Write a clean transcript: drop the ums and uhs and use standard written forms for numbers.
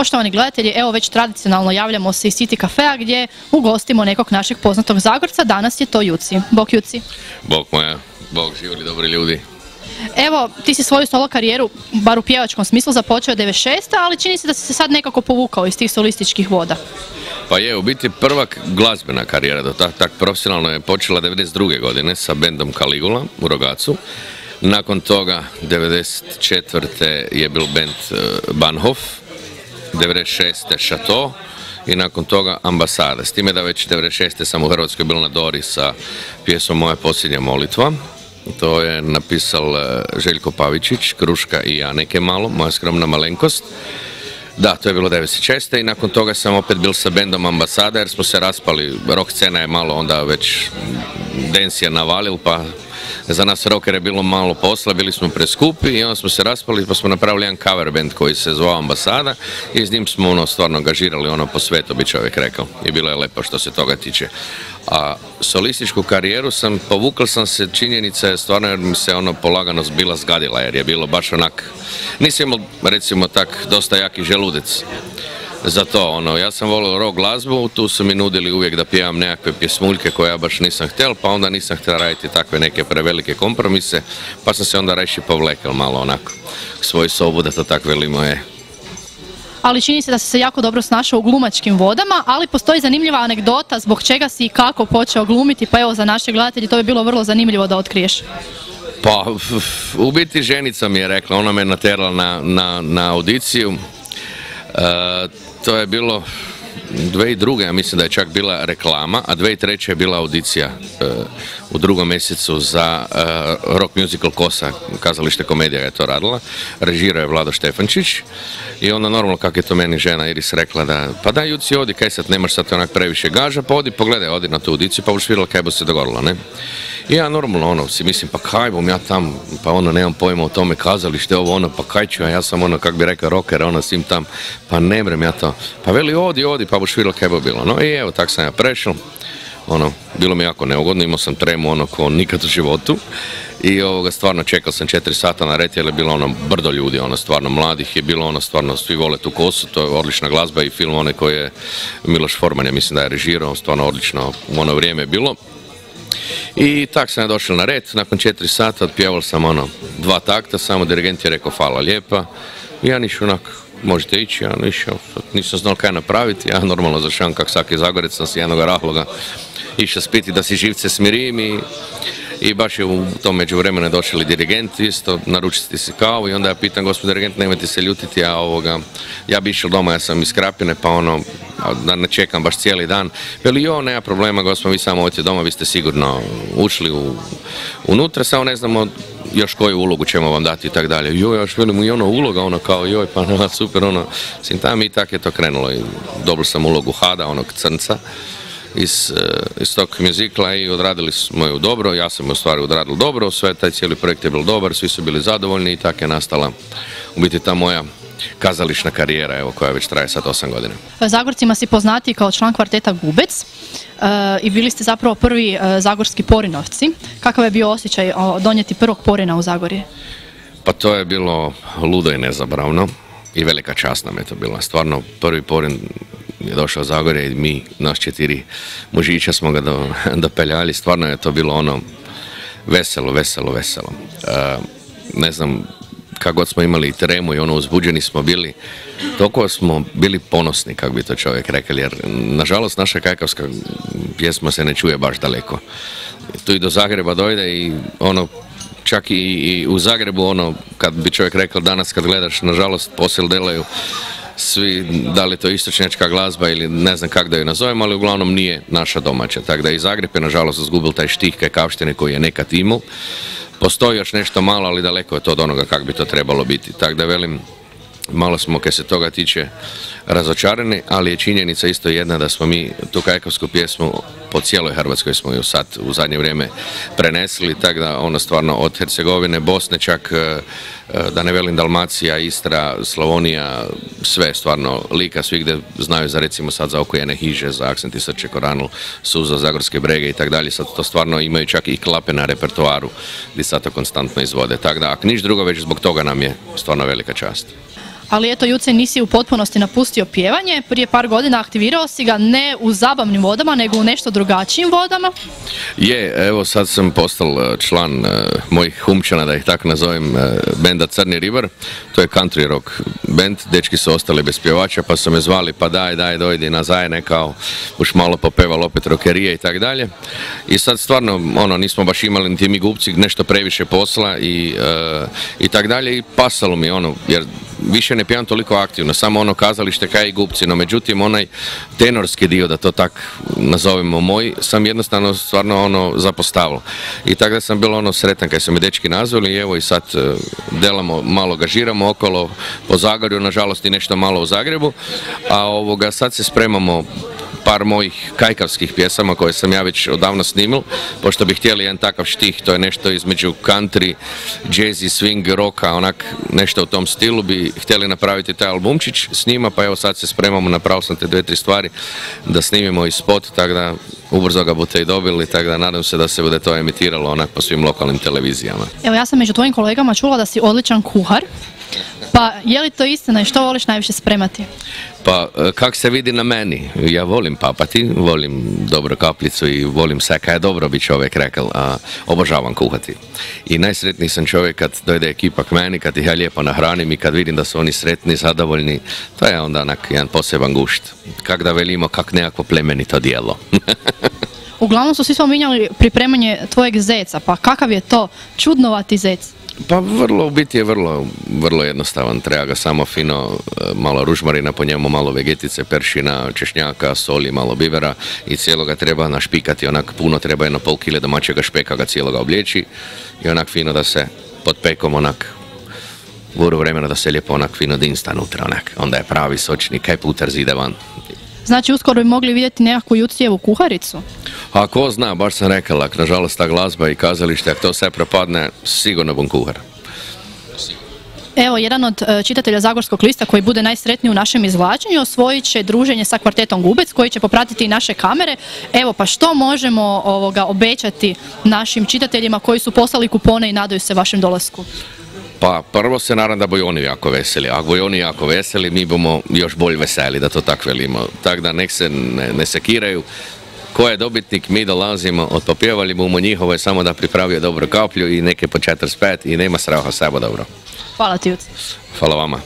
Poštovani gledatelji, evo već tradicionalno javljamo se iz City Cafea gdje ugostimo nekog našeg poznatog Zagorca. Danas je to Juci. Bog Juci. Bog moja, Bog živjeli dobri ljudi. Evo, ti si svoju solo karijeru, bar u pjevačkom smislu, započeo 96. ali čini se da si se sad nekako povukao iz tih solističkih voda. Pa je, u biti prva glazbena karijera do tak profesionalno je počela 92. godine sa bendom Caligula u Rogacu. Nakon toga 94. je bil bend Bahnhof, 96. Chateau i nakon toga Ambasada. S time da već 96. sam u Hrvatskoj bil na Dori sa pjesmom Moja posljednja molitva. To je napisal Željko Pavičić, Kruška i ja neke malo, Moja skromna malenkost. Da, to je bilo 96. i nakon toga sam opet bil sa bendom Ambasada jer smo se raspali. Rock scena je malo onda već densija navalil, pa za nas rockere je bilo malo posla, bili smo preskupi i onda smo se raspali pa smo napravili jedan cover band koji se zvao Ambasada i s njim smo stvarno angažirali po svetu, bi čovjek rekao. I bilo je lepo što se toga tiče. A solističku karijeru povukao sam se, činjenica je stvarno jer mi se polagano bila zgadila jer je bilo baš onak, nisam imao recimo tak dosta jaki želudec za to, ja sam volio rock glazbu, tu su mi nudili uvijek da pjevam nekakve pjesmuljke koje ja baš nisam htjel, pa onda nisam htjel raditi takve neke prevelike kompromise, pa sam se onda reći povlekel malo onako svoju sobu, da to tak velimo je. Ali čini se da si se jako dobro snašao u glumačkim vodama, ali postoji zanimljiva anegdota zbog čega si i kako počeo glumiti, pa evo za naše gledatelje to bi bilo vrlo zanimljivo da otkriješ. Pa, u biti ženica mi je rekla, ona me naterala na audiciju. To je bilo 2002. ja mislim da je čak bila reklama, a 2003. je bila audicija u 2. mjesecu za rock musical Kosa, kazalište komedija je to radila, režirao je Vlado Štefančić i onda normalno kako je to meni žena Iris rekla da pa daj Juci odi, kaj sad nemaš sad onak previše gaža, pa odi pogledaj, odi na tu audiciju pa boš vidjela kaj bo se dogodilo, ne? I ja normalno si mislim pa kaj bom ja tam, pa nemam pojma o tome kazalište, pa kaj ću ja sam kak bi rekao rocker, svim tam, pa ne mrem ja to, pa veli odi, pa boš vidjela kaj bo bilo, no i evo tak sam ja prešel, bilo mi jako neugodno, imao sam tremu ko nikad u životu i stvarno čekao sam 4 sata na red jer je bilo brdo ljudi, stvarno mladih je bilo, stvarno svi vole tu Kosu, to je odlična glazba i film koji je Miloš Forman, ja mislim da je režirao, stvarno odlično u ono vrijeme je bilo. I tak sam ja došao na red, nakon 4 sata otpjevao sam 2 takta, samo dirigent je rekao hvala lijepa i ja niš onak, možete ići, ja nisam znao kaj napraviti, ja normalno zašao kak svaki Zagorec, sam si jednog rahloga išao spiti da si živce smirim i baš je u tom međuvremenu došli dirigent isto, naručiti si kavu i onda ja pitam gospod dirigent, nemojte se ljutiti, ja bi išao doma, ja sam iz Krapine, pa da ne čekam baš cijeli dan. Veli, nema problema gospod, vi samo odite doma, vi ste sigurno ušli unutra, samo ne znamo još koju ulogu ćemo vam dati i tak dalje. Još velim i uloga, kao pa super, tam i tak je to krenulo i dobio sam ulogu Hada, onog crnca iz tog mjuzikla i odradili smo ju dobro, ja sam u stvari odradil dobro, sve taj cijeli projekt je bil dobar, svi su bili zadovoljni i tako je nastala u biti ta moja kazališna karijera, koja već traje sad 8 godina. Zagorcima si poznati kao član kvarteta Gubec i bili ste zapravo prvi zagorski Porinovci. Kakav je bio osjećaj donijeti prvog Porina u Zagorje? Pa to je bilo ludo i nezabravno i velika čast nam je to bila. Stvarno prvi Porin je došao u Zagorje i mi, naš 4 mužića smo ga dopeljali, stvarno je to bilo veselo. Ne znam, kako god smo imali tremu i uzbuđeni smo bili, toliko smo bili ponosni, kako bi to čovjek rekao, jer nažalost naša kajkavska pjesma se ne čuje baš daleko. Tu i do Zagreba dojde i čak i u Zagrebu kad bi čovjek rekao danas kad gledaš, nažalost posil delaju svi, da li to istočnjačka glazba ili ne znam kako da ju nazovem, ali uglavnom nije naša domaća, tako da i Zagreb je nažalost izgubil taj štih kajkavštine koji je nekad imao. Postoji još nešto malo, ali daleko je to od onoga kako bi to trebalo biti, tako da velim, malo smo kaj se toga tiče razočarani, ali je činjenica isto jedna da smo mi tu kajkavsku pjesmu po cijeloj Hrvatskoj smo ju sad u zadnje vrijeme prenesli, tako da stvarno od Hercegovine, Bosne čak, da ne velim Dalmacija, Istra, Slavonija, sve stvarno, Lika, svi gdje znaju za recimo sad za Okojene hiže, za Akcenti Srče Koranul, Suza, Zagorske brege i tako dalje, sad to stvarno imaju čak i klape na repertoaru gdje sad to konstantno izvode, tako da ako niš drugo već zbog toga nam je stvarno velika čast. Ali eto, Juce, nisi u potpunosti napustio pjevanje. Prije par godina aktivirao si ga ne u zabavnim vodama, nego u nešto drugačijim vodama. Evo sad sam postao član mojih Humčana, da ih tako nazovem, benda Crni Ribar. To je country rock band, dečki su ostali bez pjevača, pa su me zvali, pa daj, dojdi na Zajene, kao už malo popeval opet rokerije i tak dalje. I sad stvarno, nismo baš imali niti mi gubci nešto previše posla i tak dalje, i pasalo mi jer više ne pjevam toliko aktivno, samo kazalište kaj i gubci, no međutim onaj tenorski dio, da to tak nazovemo moj, sam jednostavno stvarno zapostavio. I tako da sam bilo sretan kad su me dečki nazvali, i evo i sad delamo, malo gažiramo okolo po Zagorju, nažalost i nešto malo u Zagrebu, a sad se spremamo par mojih kajkavskih pjesama koje sam ja već odavno snimil, pošto bi htjeli jedan takav štih, to je nešto između country, jazz i swing, rocka, onak nešto u tom stilu bi htjeli napraviti taj albumčić s njima, pa evo sad se spremamo, napravio sam te 2-3 stvari da snimimo i spot, tako da ubrzo ga budete i dobili, tako da nadam se da se bude to emitiralo onak po svim lokalnim televizijama. Evo, ja sam među tvojim kolegama čula da si odličan kuhar, pa je li to istina i što voliš najviše spremati? Pa, kak se vidi na meni, ja volim papati, volim dobro kapljicu i volim sve kaj je dobro, bi čovjek rekao, a obožavam kuhati. I najsretniji sam čovjek kad dojde ekipa k meni, kad ih ja lijepo nahranim i kad vidim da su oni sretni, zadovoljni, to je onda jedan poseban gušt. Kak da velimo, kak nekako plemenito dijelo. Uglavnom su svi spominjali pripremanje tvojeg zeca, pa kakav je to čudnovati zec? Pa u biti je vrlo jednostavan, treba ga samo fino, malo ružmarina po njemu, malo vegetice, peršina, češnjaka, soli, malo bivera i cijelo ga treba našpikati, onak puno treba 1,5 kg domaćega špeka ga cijeloga obliječi i onak fino da se pod pekom onak vuru vremena da se lijepo onak fino dinsta nutra, onak, onda je pravi sočni, kaj puter zide van. Znači, uskoro bi mogli vidjeti nekakvu Jucijevu kuharicu? A ko zna, baš sam rekala, nažalost ta glazba i kazalište, ako to sve propadne, sigurno bom kuhar. Evo, jedan od čitatelja Zagorskog lista koji bude najsretniji u našem izvlačenju osvojit će druženje sa kvartetom Gubec koji će popratiti i naše kamere. Evo, pa što možemo obećati našim čitateljima koji su poslali kupone i nadaju se vašem dolasku? Pa prvo se nadam da boju oni jako veseli. Ako boju oni jako veseli, mi bomo još bolj veseli, da to tako velimo. Tako da nek se ne sekiraju. Ko je dobitnik, mi dolazimo, odpopjevali bomo njihove, samo da pripravio dobro kaplju i neke po 45 i nema straha, sve bo dobro. Hvala ti, Juci. Hvala vama.